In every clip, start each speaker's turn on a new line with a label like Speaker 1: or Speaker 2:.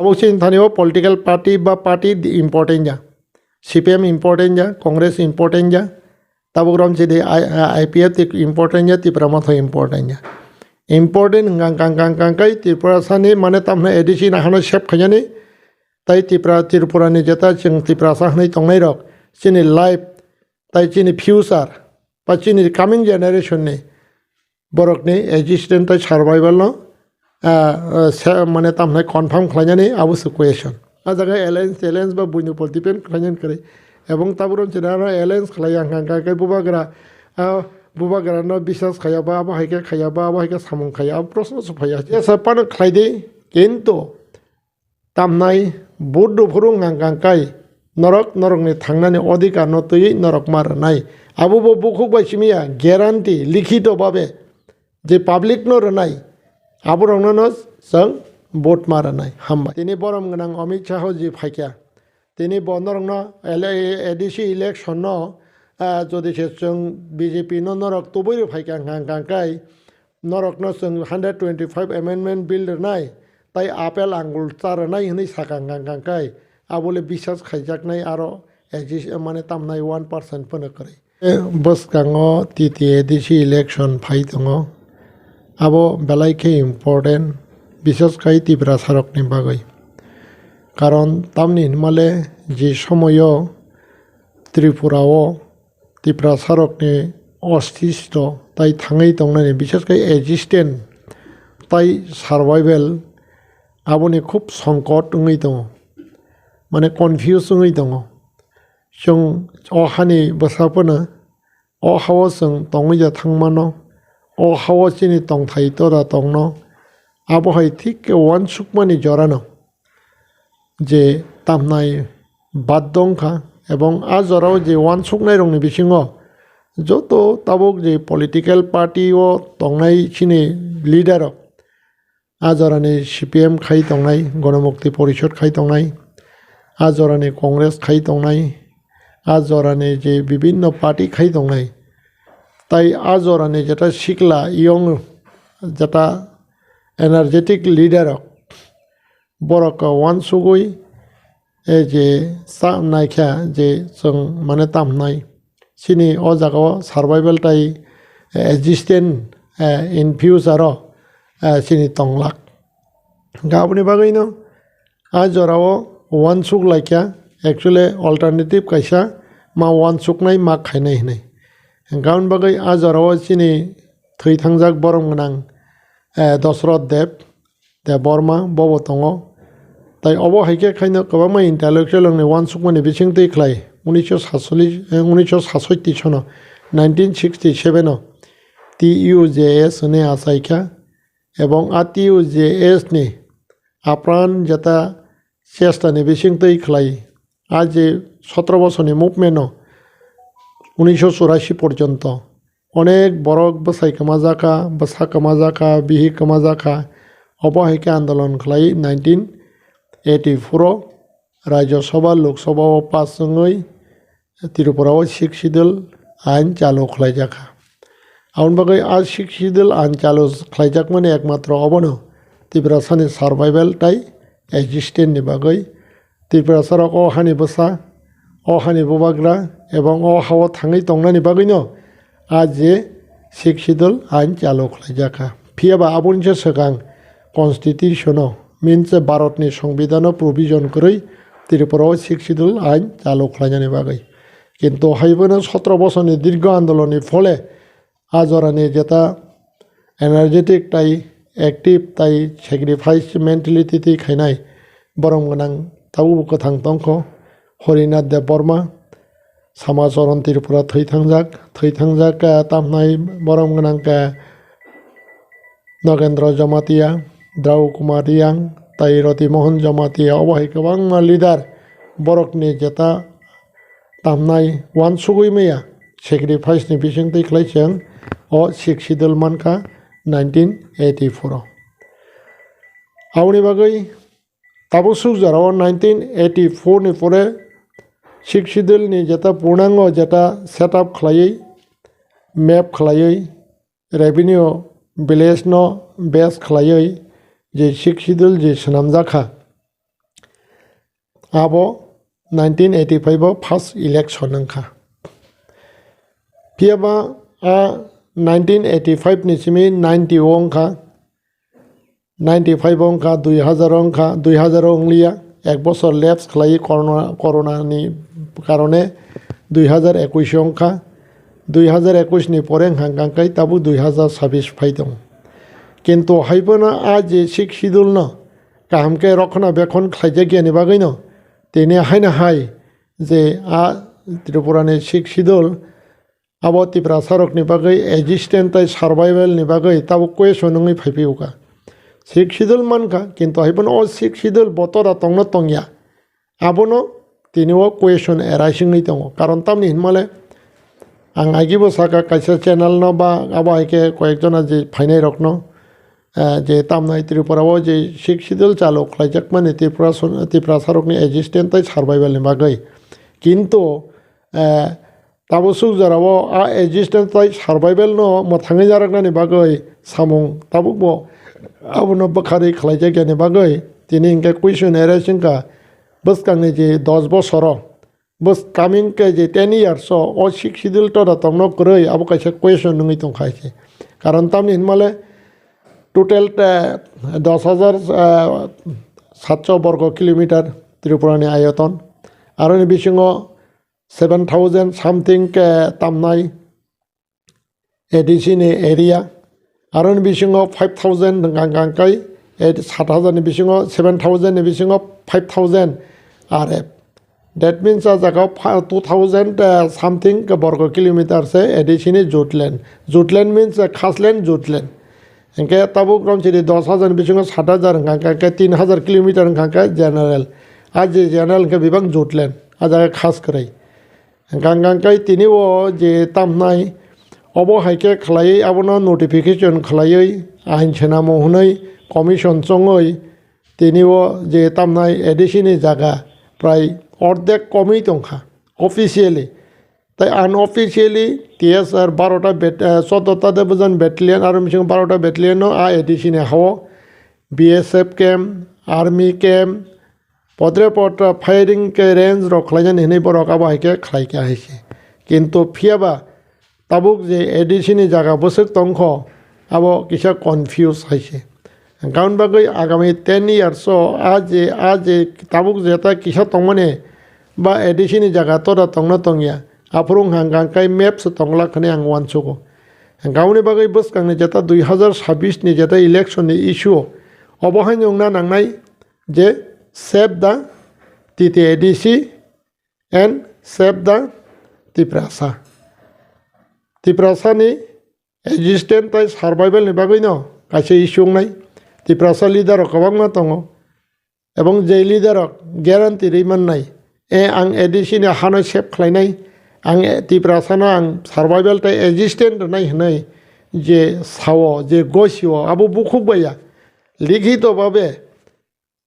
Speaker 1: अवश्य थानियो political party बा party important जा CPM इम्पोर्टेंट जा कांग्रेस इम्पोर्टेंट जा ताबुग्राम से IPF इम्पोर्टेंट जा त्रिपुरा माथो इम्पोर्टेंट जा इम्पोर्टेंट गांगांगांगांगाई त्रिपुरा सानि माने तामने एडिशन हानो शेप खयानि ताई त्रिपुरा नि जेता जों त्रिपुरा साहनै तंनाय रक जोंनि लाइफ ताई जोंनि फ्यूचार बा जोंनि कामिं जेनेरेशन नि बरकनि एक्जिस्टेंस ताई सार्वाइवल न माने तामने कन्फार्म खालायनानै आवश्य क्वेश्चन आ जागा एलायंस बा बुइनुपल डिपेंड खालायनानै करे एवं ताबुरन चिनारा एलायंस खालाया गांगांगाई बुबागरा न विश्वास खायाबा आबाहायके खायाबा आबाहायके सामं खाया प्रश्न सफाया ऐसा पान खालायदे किन्तु तामनाय बुद्ध फुरुं गांगांगाई नरकनि थांनानै अधिकार नतयै नरक मारनाय आबुबो बुखुक बायसिमिया ग्यारान्टी लिखित भावे जे पाब्लिक न रनाय आबुरावनो जों भोट मारनाय हामबाय दिनै बरम गोनां अमित शाह जी फायख्या दिनै बनरंनो एडिसि इलेक्शन न যদি जों BJP न नरक तबैरो फायख्या गांगांगाई नरक न जों 125 एमेंडमेंट बिल रनाय ताई आपेल आंगुल चारनाय हनै सागांगांगांगाई आबोले বিশ্বাস खायजाकनाय आरो माने तामनाय 1% फोनो करे बसगाङो तिति एडिसि इलेक्शन फाय दङ आबो बेलायखे इम्पोर्टेंट विशेष खाय त्रिपुरा सारकनि बागै कारण तामनि माले जे समय त्रिपुराव त्रिपुरा सारकनि अस्तित्व ताई थाङै दंनानै विशेष खाय एक्जिस्टेंस ताई सार्वाइवल आबोनि खुब संकट दङै दङ माने कनफ्यूज दङै दङ जों अहानि बसाफोरनो अहाव जों दङै थांमानो अहाव जोंनि दंथायतरा दंन आबहाय थिक वान सुकमानि जरानो जे तामनाय बाद दंखा एवं आ जराव जे वान सुकनाय रंनि बिसिङाव जत ताबुक जे पलिटिकल पार्टी ओ दंनाय सिनि लिडार आ जरानि CPM खाय दंनाय गणमुक्ति परिषद खाय दंनाय आ जरानि कांग्रेस खाय दंनाय आ जरानि जे विभिन्न पार्टी खाय दंनाय ताई आ जरानि जेटा सिकला यंग जेटा एनार्जेटिक लीडर बरक वान सुगुई जे नायख्या जे जों माने तामनाय सिनि अ जागाव सार्वाइवल ताई एक्जिस्टेंस इन फ्यूचार सिनि तंलाक गाबनि बागैनो आ जराव वान सुक लायख्या एक्चुअली अल्टरनेटिव कैसा मा वान सुकनाय मा खायनाय हनै गाउन बागै आ जराव सिनि थै थांजाक बरम गोनां दशरथ देव बर्मा बबो दङ ताई अबहायके खायनो गोबां इंटेलेक्चुअल वान सुकमानि बिसिं दैख्लाय 1967 सनाव 1967 TUJS होनै आसायख्या एवं आ TUJS नि आप्रान जेटा चेष्टानि बिसिं दैख्लाय आ जे 17 बছरनि मुभमेन्ट 1984 पर्यन्त अनेक बरक बसाय कमाजाका बसा कमाजाका बिहि कमाजाका अबहायके आंदोलन खालाय 1984 राज्य सभा लोकसभा पास जोङै त्रिपुराव 6 शिड्यूल आइन चालू खालायजाखा आउन बागै आ 6 शिड्यूल आइन चालू खालायजाकमाने एकमात्र अबनो त्रिपुरा सानि सार्वाइवल ताई एक्जिस्टेंस नि बागै त्रिपुरा सारक अहानि बसा अहानि बुबाग्रा एवं अहाव थाङै दंनानि बागैनो आ जे 6 शिड्यूल आइन चालू खालायजाखा फियाबा आबुनिसो सिगां कन्स्टिट्यूशन मीन्स भारतनि संविधान प्रोविजन करै त्रिपुराव 6 शिड्यूल आइन चालू खालायनायनि बागै किन्तु हायबोनो 17 बছरनि दीर्घ आन्दोलननि फले आजरानि जेटा एनार्जेटिक ताई एक्टिव ताई सेक्रिफाइस मेन्टेलिटी ताई खायनाय बरम गोनां ताबु गोथां दंख हरिनाथ देव बर्मा समाचरण त्रिपुरा थै थांजाक तामनाय बरम गोनां नगेन्द्र जमातिया द्राव कुमार रियां ताई रति मोहन जमातिया अबहाय गोबां लिडार बरकनि जेटा तामनाय वान सुगुई मैया सेक्रिफाइसनि बिसिं दैख्लायजों अ 6 शिड्यूल मानखा 1984 आवनि बागै ताबु सुजाराव 1984 नि परे 6 शिड्यूल नि जेटा पूर्णांग जेटा सेटअप खालायै मैप खालायै रेवेन्यू विलेज न base खालायै J 6 schedule J सनामजाखा abo 1985 first election angkha piaba a 1985 ni simi 90 angkha 95 angkha 2000 angkha 2000 ongliya এক বছর lapse খালাই corona ni karone 2021 angkha 2021 ni poreng hangkangkai tabu 2026 phaidong কিন্তু হাইবনা আজ যে শিখ শিদুল ন কাহামকে রক্ষণাবেক্ষণ খাইজা গিয়ানি বাগৈ ন তিনি হাইনা হাই যে ত্রিপুরানি শিখ শিদুল আবো ত্রিপুরা সারকনি বাগৈ এক্সিস্টেন্টাই সার্ভাইভেলনি বাগৈ তাবো কুয়েশন নङै ফাইপিউকা শিখ শিদুল মানকা কিন্তু হাইবনা ও শিখ শিদুল বতরা তংন তংয়া আবনো তিনিও কুয়েশন এরাইসিংনি দङ কারণ তামনি হিনমালে आं आगिबो साका कायसा चैनल न बा आबो हाइके कयेकजना जे फाइनाय रक न जे तामनाय त्रिपुराव जे शिख शिदुल चालु खालायजाक माने त्रिपुरा सारकनि एक्सिस्टेन्टाय सार्भाइभेलनि बागै किन्तु ताबो सुगजाराव आ एक्सिस्टेन्टाय सार्भाइभेल न मोथाङै जाराकनानि बागै सामुं ताबो बो आबोनो बखारै खालायजाकनि बागै दिनै इंके कुइसन एरासिंका बसकांनि जे 10 बছर बस coming के जे 10 years o शिख शिदुल tora tongno kroi abo kaisa question nungi tong khaise karon tamni hinmale total 10700 বর্গ কিলোমিটার ত্রিপুরানি আয়তন আর ni bisingo 7000 something ke tamnai ADC ni area R ni bisingo 5000 gangkai 7000 ni bisingo 7000 ni bisingo 5000 RF That means as a 2000 something borgo kilometer se additional jutland. Jutland means a khasland jutland. And get tabu from city 10,000 bisingo 6000 ganka 3000 kilometer ganka general. As a general ke bibang jutland. As a khas krai. And gankai tini wo je tamnai obo haike khlai abono notification khlai ain chena mohunai commission chongoi tini wo je tamnai additional jaga প্রায় অর্ধেক কমই তংখা officially তাই unofficially TSR 12টা 14টা division battalion আর mission 12টা battalion আ এডিশনে হাও BSF ক্যাম্প আর্মি ক্যাম্প পদ্রে পট্রা ফায়ারিং কে রেঞ্জ রখলাইন হিনে বরকা বাহিকে খাইকে আইছে কিন্তু ফিয়াবা তাবুক যে এডিশনি জায়গা বসে তংখ আবো কিসা কনফিউজ হইছে কারণ বাগৈ আগামী 10 years আজ তাবুক যেটা কিসা তংমনে বা এডিশনি জায়গা তোরা তংনা তংয়া আফরুং হাঙ্গাঙ্কাই মেপস তংলাখানে আং ওয়ানসুগো গাউনি বাগৈ বসকাংনি যেটা 2026 ni যেটা ইলেকশন ni ইস্যু অবহাই নংনা নাংনাই যে save the TT ADC and save the ত্রিপুরাসানি এক্সিস্টেন্ট তাই সার্ভাইভেল ni বাগৈ ন কাছে ইস্যু নাই ত্রিপুরাসা লিডারক কবাংমা দङ এবং যে লিডারক গ্যারান্টি রিমান নাই आं एडिसिनि हानाय सेभ खालायनाय आं ত্রিপুরাসাना आं सार्भाइभेल ताय एक्सिस्टेन्ट नाय हनै जे साव जे गसिव आबो बुखुबाया लिखितभावे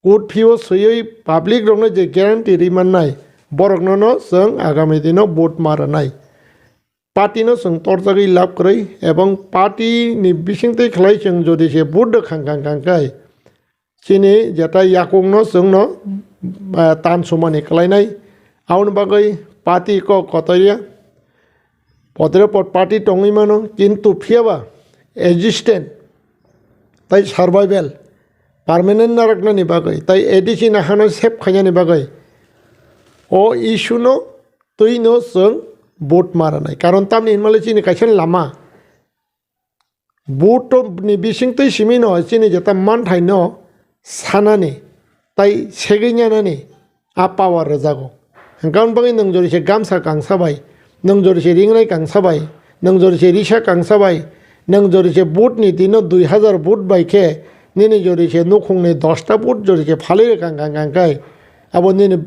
Speaker 1: कोड फिउ सयै पाब्लिक रंनो जे ग्यारान्टि रिमाननाय बरकनो जों आगामी दिनाव भोट मारनाय पार्टीनो जों तरजागै लाभ करै एवं पार्टीनि बिसिंतै खालाय जों जदि से भोट खांखांखांखाय चिनि जेटा याकंनो जोंनो तान समानि खालायनाय आउन बागै पार्टी को कतरिया पदरे पद पार्टी टङै मानो किन्तु फियाबा एक्सिस्टेन्ट ताई सार्भाइभेल पार्मानेन्ट नारकनानि बागै ताई एडिसिना हानो सेभ खायनानि बागै ओ इस्युनो तैनो जों भोट मारनाय कारण तामनि हिनमाले चिनि कायसेन लामा भोटनि बिसिंतै सिमिनो चिनि जेता मानथायनो सानानि ताई सेगैनानानि आ पावार रजागो गाउन बागै नों जरिसे गामसा गांसाबाय नों जरिसे रिंनाय गांसाबाय नों जरिसे रिसा गांसाबाय नों जरिसे भोटनि दिनो 2000 भोट बायखे निनि जरिसे नखंनि 10टा भोट जरिसे फालै गांगांगांगाय आबो निनि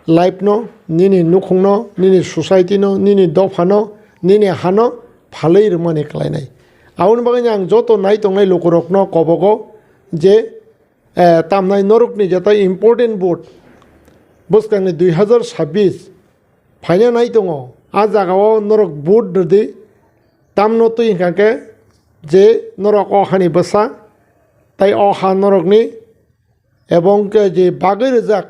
Speaker 1: लाइफ नो निनि नखंनो निनि सोसाइटी नो निनि दफानो निनि हानो फालै रमानि खालायनाय आउन बागै आं जत नाय तंनाय लोकरकनो कबगो जे तामनाय नरकनि जेता इम्पोर्टेन्ट भोट बसकांनि 2026 फाइना नाय दङ आ जागाव नरक भोट दि तामनो तै हिंखाके जे नरक अहानि बसा ताई अहा नरकनि एवं जे बागै रजाक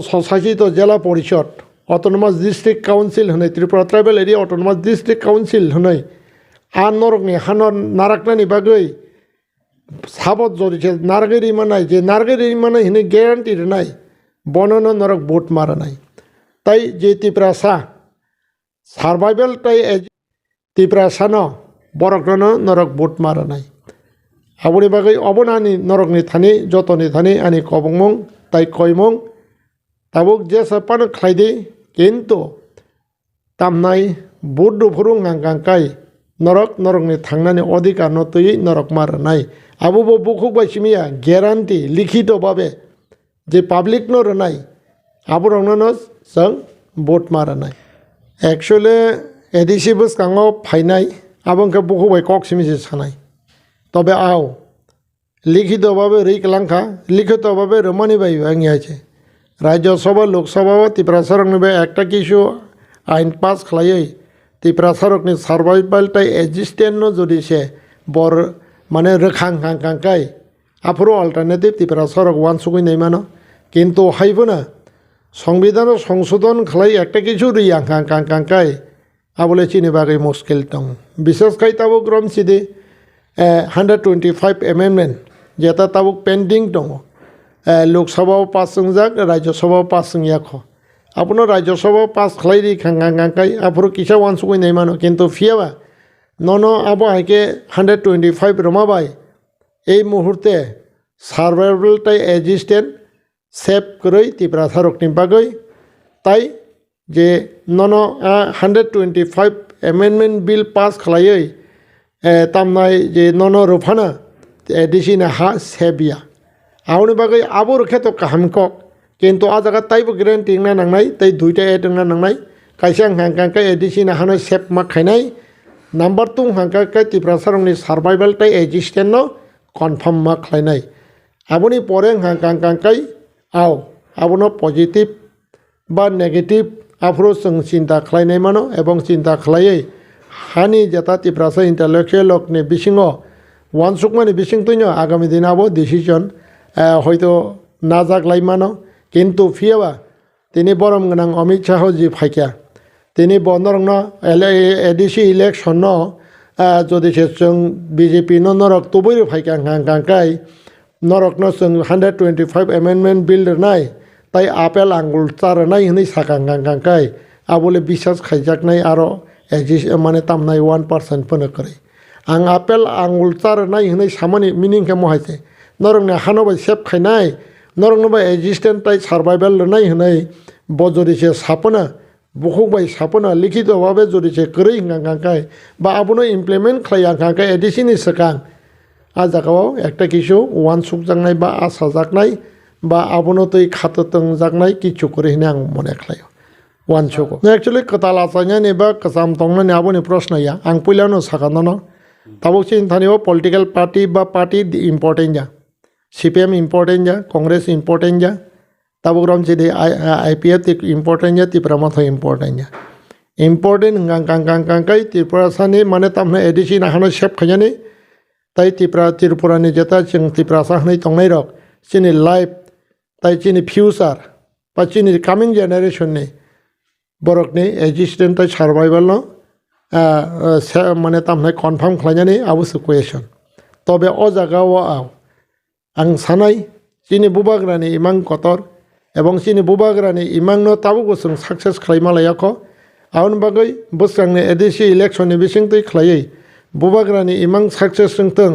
Speaker 1: স্বশাসিত জেলা পরিষদ অটোনমাস ডিস্ট্রিক্ট কাউন্সিল होनाय Tripura tribal area autonomous district council होनाय आ नरकनि हानर नाराकनानि बागै साबत जरिसे नारगेरि मानाय जे नारगेरि मानाय होनो ग्यारान्टि होनाय बननो नरक भोट मारनाय ताई जे त्रिपुरा सा सार्भाइवेल ताई त्रिपुरा सानो बरकनो नरक भोट मारनाय आबुनि बागै अबनानि नरकनि थानि जतनि थानि आनि कबंमं ताई कयमं ताबुक जे सपानो खायदे किन्तु तामनाय बुद्ध फुरुं गांगांकाय नरक नरकनि थांनानै अधिकार नतयै नरक मारनाय आबुबो बुखुक बायसिमिया ग्यारान्टि लिखित भाबे जे पाब्लिक नो रनाय आबुरंनो जों भोट मारनाय एक्चुअली एडिसि बसकाङाव फायनाय आबंखौ बुखुबाय कक्सिमिसि सानाय तबे आव लिखित भाबे रैकलांखा लिखित भाबे रमानि बाय आंनियाचे राज्यसभा लोकसभा त्रिपुरा सरकनि एकटा किसु आइन पास खालायै त्रिपुरा सरकनि सार्भाइवेल ताई एक्जिस्टेन्ट जदिसे बर माने रोखां हांखांखाय आफोरो अल्टारनेटिव त्रिपुरा सरक वान सुगैनाय मानो किन्तु हायबोना संविधान संशोधन खालाय एकटा किसु रियां हांखांखाय आबले चिनि बागै मुस्किल दं बिसेसखाय ताबो ग्रम सिदि 125 एमेन्डमेन्ट जेता ताबो पेन्डिं दं लोकसभा पास संजाक राज्यसभा पास संयाख आपनो राज्यसभा पास खालाय खांखांखाय आफोरो किसा वान सुगैनाय मानो किन्तु फियाबा ननो आबो हायके 125 रमाबाय এই মুহূর্তে সার্ভাইভাল তাই এক্সিস্টেন্ট সেভ করে त्रिपुरा सरकनि बागै ताई जे नन 125 एमेन्डमेन्ट बिल पास खालायै तामनाय जे नन रुफाना एडिसिना हा सेबिया आवनि बागै आबो रखेतो काहामक किन्तु आ जागा ताइबो ग्यारान्टि ना नांनाय ताई दुइटा एदना नांनाय कायसा हांखांखाय एडिसिना हानो सेभ मा खायनाय नम्बर 2 हांखांखाय त्रिपुरा सरकनि सार्भाइवेल ताई एक्जिस्टेन्ट नो कनफार्म मा खालायनाय आबुनि परे हांखांखाय आव आबुनो पजिटिव बा नेगेटिव आफोरो जों चिन्ता खालायनाय मानो एबं चिन्ता खालायै हानि जेता त्रिपुरा सा इन्टेलेक्चुएल लकनि बिसिङाव वानसुकमानि बिसिं तैनो आगामी दिनाबो डिसिजन हयतो नाजागलाय मानो किन्तु फियाबा तिनि बरम गोनां अमित शाह जी फायखा तिनि बन्दरंनो एडिसि इलेक्शन जदिसे जों बीजेपी नो नरक तुबैरो फायखां हांखांखाय नरकनो जों 125 एमेन्डमेन्ट बिल रनाय ताई आपेल आंगुल चारनाय होनै साखां हांखांखाय आबले बिसास खायजाकनाय आरो एक्जिस्ट माने तामनाय 1% फोनो करे आं आपेल आंगुल चारनाय होनै सामानि मिनिंखौ महायसे नरकनो हानोबाय सेभ खायनाय नरकनोबाय एक्जिस्टेन्ट ताई सार्भाइवेल रनाय होनै बजरिसे सापना बुखुबाय सापना लिखित भाबे जदिसे करै हांखांखाय बा आबुनो इमप्लिमेन्ट खालाय हांखांखाय एडिसिनि सकां आ जागायाव एकटा किसु वान सुक जागनाय बा आसा जागनाय बा आबुनो तै खातोतों जागनाय किछु करे होनना आं मने खालायो वान सुक एक्चुअली कताल आसायनानि बा कसाम तंनानि आबुनि प्रश्नया आं पहिलानो साखानो ताबो चिन्तानियाव पलिटिकल पार्टी बा पार्टी इम्पर्टेन्ट जा सीपीएम इम्पर्टेन्ट जा कांग्रेस इम्पर्टेन्ट जा ताबो ग्राम सिदि आईपीएफ इम्पर्टेन्ट जा त्रिपुरा माथा इम्पर्टेन्ट जा इम्पर्टेन्ट हांखांखाय त्रिपुरा सानि माने तामने एडिसि नाहानो सेभ खायनानै ताई त्रिपुरानि जेता जों त्रिपुरा सा होनाय तंनाय रक चिनि लाइफ ताई चिनि फिउचार बा चिनि कामिं जेनेरेशननि बरकनि एक्जिस्टेन्ट ताई सार्भाइवेल नो माने तामनाय कनफार्म खालायनानै आबोसो कुएसन तबे अ जागायाव आं सानाय चिनि बुबाग्रानि इमां कतर एबं चिनि बुबाग्रानि इमांनो ताबो जों साक्सेस खालायमा लायाख आउन बागै बोसरांनि एडिसि इलेक्शननि बिसिं तै खालायै बुबाग्रानि इमां साक्सेस जोंथों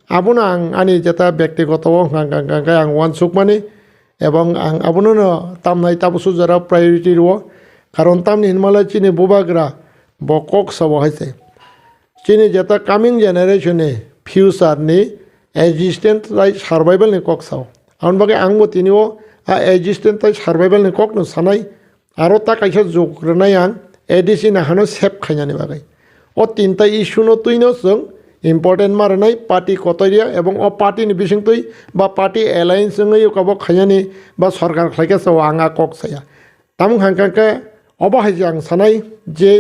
Speaker 1: आबुनो आं आंनि जेता व्यक्तिगत हांखांखाय आं वान सुक माने एबं आं आबुनो तामनाय ताबुसु जरा प्रायोरिटी रव कारण तामनि हिनमाला चिनि बुबाग्रा बकक सबहायसे चिनि जेता कामिं जेनेरेशननि फिउचारनि एक्जिस्टेन्ट लाइक सार्भाइवेलनि कक साव आउन बागै आंबो तिनिओ एक्जिस्टेन्ट लाइक सार्भाइवेलनि ककनो सानाय आरो ता कायसा जग्रनाय आं एडिसि नाहानो सेभ खायनानि बागै ओ तीनटा इस्युनो तुइनो जों इम्पर्टेन्ट मारनाय पार्टी कतरिया एवं ओ पार्टी बिसिं तुइ बा पार्टी एलायन्स जोङै काबो खायनानि बा सरकार खायका साव आंगा कक साया ताम हांखांका अबहाय आं सानाय जे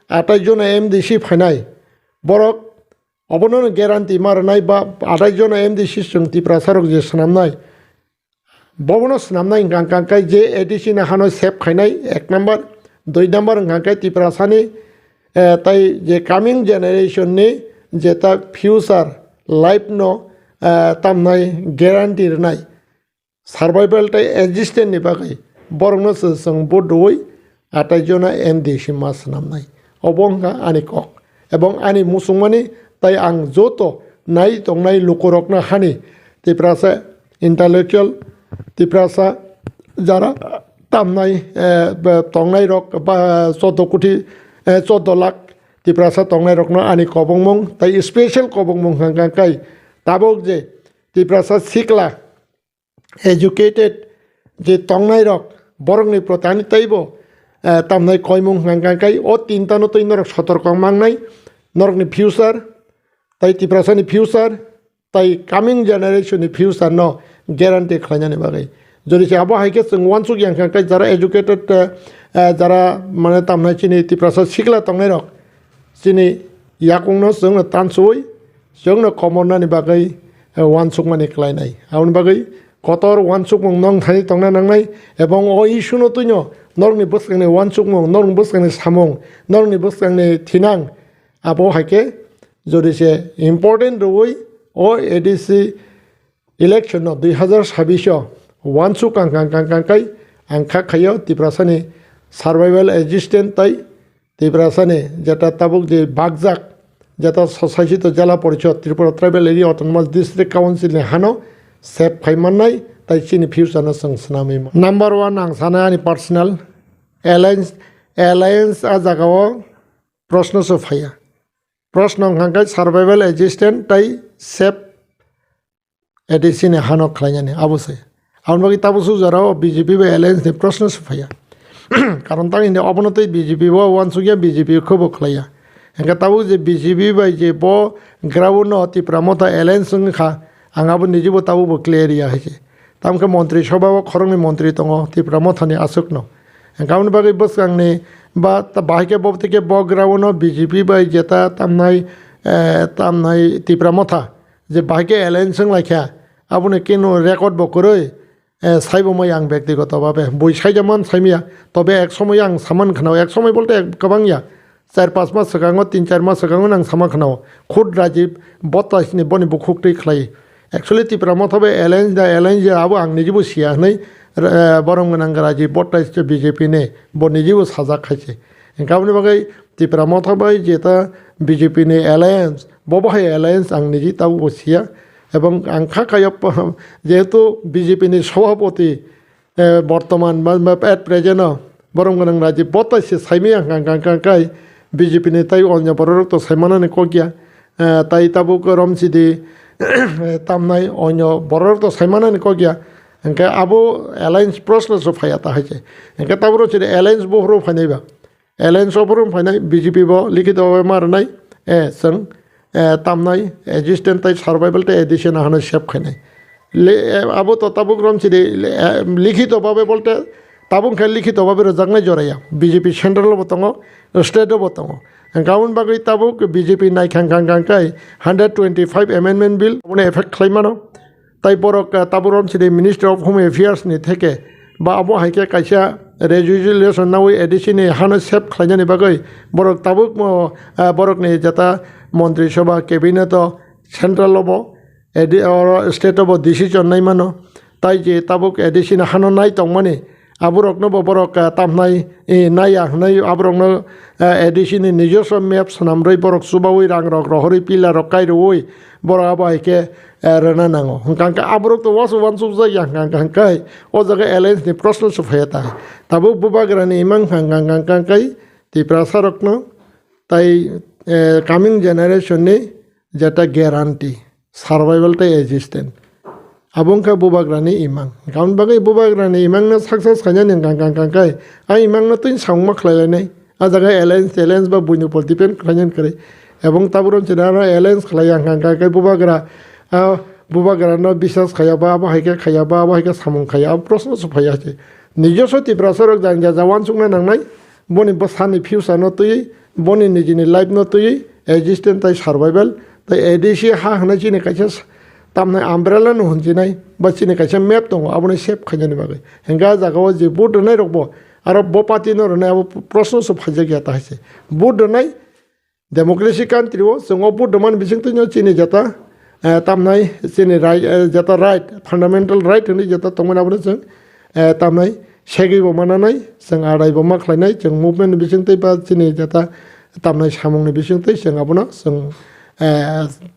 Speaker 1: 28 जन एमडिसि फायनाय बरक अबनो ग्यारान्टि मारनाय बा 28 जन एमडिसि जों त्रिपुरा सरक जे सानामनाय ববনো স্নামনাই গাংকাংকাই যে এডিসিন হানো সেফ খাইনাই 1 নাম্বার 2 নাম্বার গাংকাই ত্রিপুরাসানি তাই যে কামিং জেনারেশননি যেটা ফিউচার লাইফ নো তামনাই গ্যারান্টির নাই সার্ভাইভালটাই এক্সিস্টেন্টনি বাকি বরংনো जों বড়ই আটাইজনা এনডিসি মাস নামনাই অবংকা আনি কক এবং আনি মুসুমানি তাই আং যত নাই তংনাই লুকরকনা হানি ত্রিপুরাসা ইন্টালেকচুয়াল ত্রিপুরাসা যারা তামনাই তংনাই রক বা 14 কোটি 14 লাখ ত্রিপুরাসা তংনাই রকনা আনি কবংমং তাই স্পেশাল কবংমং হাঙ্গাঙ্কাই তাবক যে ত্রিপুরাসা সিকলা এডুকেটেড যে তংনাই রক বরংনি প্রতানি তাইব তামনাই কয়মং হাঙ্গাঙ্কাই ও তিনটানো তৈ নরক সতর্ক মাংনাই নরকনি ফিউচার তাই ত্রিপুরাসানি ফিউচার তাই কামিং জেনারেশনनि ফিউচার ন গ্যারান্টি খাইনানি বাগै যদি সে আবহাওয়াকে जों ওয়ানসুক ইয়াংখাंखाय যারা এডুকেটেড যারা মানে তামনাই চিনি ত্রিপুরাসা সিকলা তংনাই রক চিনি ইয়াকুংনো जोंनो तानसुই जोंनो कमरनानि बागै ওয়ানসুক মানি খাইনাই आउन बागै কতর ওয়ানসুক মং নং থানি তংনা নাংনাই এবং ও ইস্যুনো তুইন নরংনি বসকাংনি ওয়ানসুক মং নরং বসকাংনি সামং নরংনি বসকাংনি থিনাং আবহাওয়াকে যদি সে ইম্পর্টেন্ট রই ও এডিসি ইলেকশন 2026 ওয়ানসুক কাংকাংকাই আংখা খাইও ত্রিপুরাসানি সার্ভাইভাল এক্সিস্টেন্ট তাই ত্রিপুরাসানি যেটা তাবুক যে বাগজাক যেটা স্বশাসিত জেলা পরিষদ Tripura tribal area autonomous district কাউন্সিলनि হানো সেফ খাইমান্নাই তাই চিনি ফিউচারनो जों स्नामी नाम्बार 1 आं सानो आंनि पार्सनेल एलायन्स आ जागाव प्रश्न सफाया प्रश्न हांखाय सार्भाइवल एक्सिस्टेंट ताई सेफ एडिसिनि हानो खालायनानै आबुसे आउन बागै ताबुसु जराव बीजेपी बा एलायन्स नि प्रश्न सफाया कारण तांनि अबनतै बीजेपी बा वानसुगिया BJP खबो खालाया Enga ताबु J BJP by J ब ग्राउन्ड त्रिपुरा मथा एलायन्स खा आंहाबो निजेबो ताबुबो क्लियारिया हैसे तामखौ मन्त्रि सभा खरंनि मन्त्रि दङ त्रिपुरा मथानि आसुकनो गाउन बागै बसगांनि बा बाहायके बबतिके ब ग्राउन्ड बीजेपी बाय जेता तामनाय त्रिपुरा मथा जे बाहायके एलायन्स लायखा आबुनि केनो रेकर्ड बकरै साइबमै आं व्यक्तिगतभावे बयसाइजामान साइमिया तबे एक समय आं सामान खानाव एक समय बोलते गोबांया 4-5 मास सिगाङाव 3-4 मास सिगाङाव आं सामान खानाव खुद राजीव बतासनि बनि बुखुक्ति खालायो एक्चुअली त्रिपुरा मथाबे एलायन्स आबो आं निजेबो सिया नै बरं गोनां राजीव बतास बीजेपी ने ब निजेबो साजा खायसे गावनि बागै त्रिपुरा मथाबे जेता बीजेपी ने एलायन्स बबाहाय एलायन्स आं निजे ताबो सिया এবং আংখা কায়প যেহেতু বিজেপিनि সভাপতি বর্তমান এট প্রেজেন্ট বরং গোনাं রাজীব बतासि সাইমি আংখাंखाय বিজেপিनि তাই অন্য বড় তো সাইমানানি কগিয়া তাই তাবুক রমসিদি তামনাই অন্য বড় তো সাইমানানি কগিয়া এনকে আবো এলায়েন্স প্রশ্ন সফায়া তাহাইছে এনকে তাবুর ছিল এলায়েন্স বহরো ফাইনাইবা এলায়েন্স অপরম ফাইনাই বিজেপি ব লিখিত মারনাই जों तामनाय एक्सिस्टेंट ताई सार्भाइवल ताई एडिशन हानो सेफ खाइनाय आबो तो ताबुक रमसिदि लिखितभावे बोलते ताबुंखा लिखितभावे रोजांनाय जराया बीजेपी सेंट्रल दङ स्टेट दङ गाउन बागै ताबुक बीजेपी नायखांखांखाय 125 एमेंडमेंट बिल उन एफेक्ट खालामनो ताई बरक ताबुक रमसिदि मिनिस्टर अफ होम एफेयार्स नि थेके बा आबो हाइके कायसा रेजुलेशन नावै एडिशन हानो सेफ खालायनायनि बागै बरक ताबुक बरकनि जेता मन्त्रि सभा केबिनेट सेंट्रल स्टेट डिसिजन नाय मानो ताई जे ताबुक एडिशन हानो नाय तंमाने आबुरकनो बरक तामनाय नाया नाय आबुरकनो एडिशन निजस्व मैप सनामरै बरक सुबावै रां रक रहरै पिला रक कायरoi बर आबायके रना नांगो हंकांका आबुरक तो वास वान सुबजा यांकांकाय ओ जगह एलायन्स नि प्रश्न सफायता ताबुक बुबाग्रानि इमां हांकांकाय त्रिपुरा सरकनो ताई कामिं जेनारेशननि जेटा ग्यारान्टी सार्भाइवल ताई एक्सिस्टेंट आबुंखा बुबाग्रानि इमां गाउन बागै बुबाग्रानि इमांनो सक्सेस खायनानि हांकांकाय आं इमांनो तुइन सावमा खालायनाय आ जगह एलायन्स बा बुइनो पर डिपेंड खालायनान करे এবং তাবুরন চিনারা এলায়েন্স খালাই हांकांकाय बुबाग्रा न বিশ্বাস खायाबा आबहायके खायाबा आबहायके सामं खाया प्रश्न सफायाছে নিজস্ব ত্রিপুরা सरक जान जावान सुंना नांनाय बनि बसानि फिउचार न तुई बनि निजिनि लाइफ न तुई एक्सिस्टेंट ताई सार्भाइवल ताई एडिसी हा हनाय चिनि कायसा tamnai umbrella no hunjinai ba chini kaisa map tongo aboni shape khainani bagai henga jagao je board nai rokbo aro bo party no rona abo proshno so phajagya ta haise board nai democracy country o songo board man bisingto no chini jata tamnai chini right jata right fundamental right ni jata tongmana aboni jeng tamnai segi bo mananai jeng arai bo ma khlainai jeng movement bisingtoi ba chini jata tamnai samung ni bisingtoi jeng abono jeng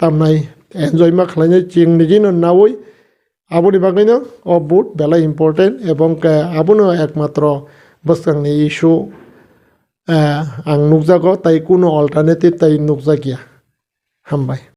Speaker 1: tamnai enjoy ma khlainai ching ni jino nawoi aboni bagaino o boot bela important ebong abono ekmatro bosangni issue ang nukjago tai kuno alternative tai nukjagia hambai।